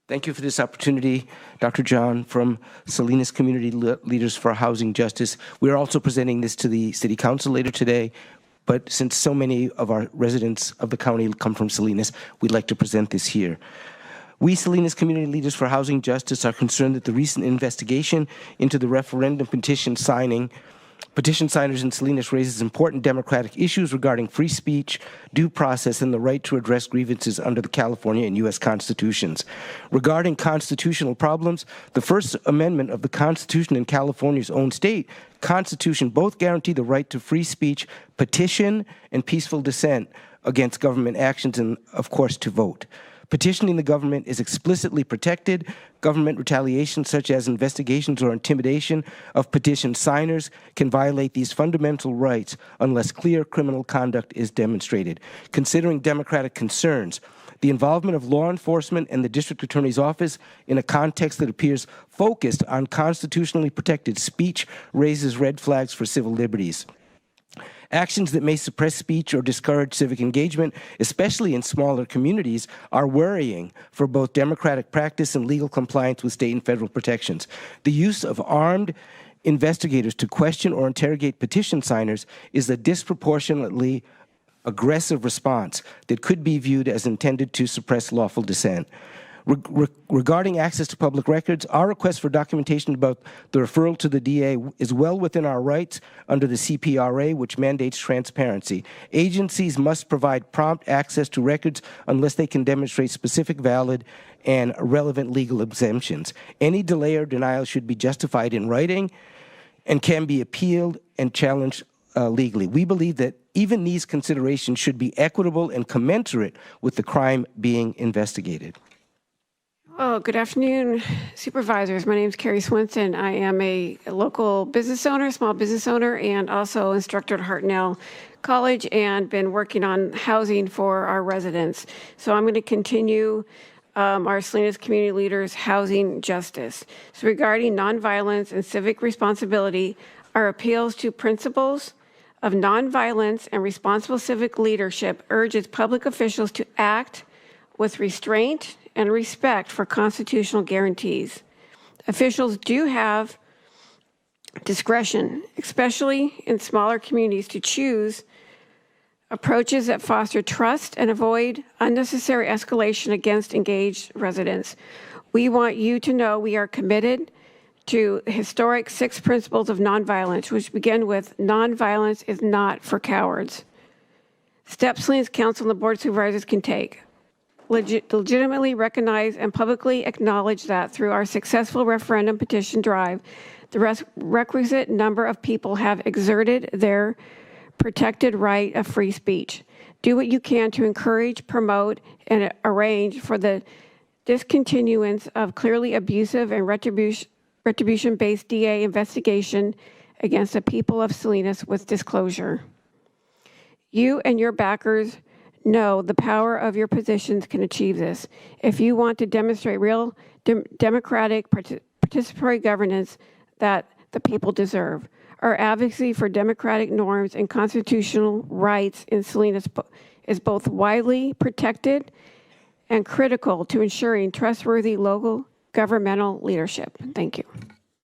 Thank you for this opportunity, Dr. John from Salinas Community Leaders for Housing Justice. We are also presenting this to the City Council later today, but since so many of our residents of the county come from Salinas, we'd like to present this here. We, Salinas Community Leaders for Housing Justice, are concerned that the recent investigation into the referendum petition signers in Salinas raises important democratic issues regarding free speech, due process, and the right to address grievances under the California and U.S. constitutions. Regarding constitutional problems, the First Amendment of the Constitution in California's own state Constitution both guarantee the right to free speech, petition, and peaceful dissent against government actions, and, of course, to vote. Petitioning the government is explicitly protected. Government retaliation, such as investigations or intimidation of petition signers, can violate these fundamental rights unless clear criminal conduct is demonstrated. Considering democratic concerns, the involvement of law enforcement and the district attorney's office in a context that appears focused on constitutionally protected speech raises red flags for civil liberties. Actions that may suppress speech or discourage civic engagement, especially in smaller communities, are worrying for both democratic practice and legal compliance with state and federal protections. The use of armed investigators to question or interrogate petition signers is a disproportionately aggressive response that could be viewed as intended to suppress lawful dissent. Regarding access to public records, our request for documentation about the referral to the DA is well within our rights under the CPRA, which mandates transparency. Agencies must provide prompt access to records unless they can demonstrate specific, valid, and relevant legal exemptions. Any delay or denial should be justified in writing and can be appealed and challenged legally. We believe that even these considerations should be equitable and commensurate with the crime being investigated. Oh, good afternoon, supervisors. My name is Carrie Swinson. I am a local business owner, small business owner, and also instructor at Hartnell College, and been working on housing for our residents. So I'm going to continue our Salinas Community Leaders Housing Justice. So regarding nonviolence and civic responsibility, our appeals to principles of nonviolence and responsible civic leadership urges public officials to act with restraint and respect for constitutional guarantees. Officials do have discretion, especially in smaller communities, to choose approaches that foster trust and avoid unnecessary escalation against engaged residents. We want you to know we are committed to historic 6 principles of nonviolence, which begin with nonviolence is not for cowards. Steps Salinas Council and the Board of Supervisors can take. Legitimately recognize and publicly acknowledge that through our successful referendum petition drive, the requisite number of people have exerted their protected right of free speech. Do what you can to encourage, promote, and arrange for the discontinuance of clearly abusive and retribution-based DA investigation against the people of Salinas with disclosure. You and your backers know the power of your positions can achieve this. If you want to demonstrate real democratic participatory governance that the people deserve. Our advocacy for democratic norms and constitutional rights in Salinas is both widely protected and critical to ensuring trustworthy local governmental leadership. Thank you.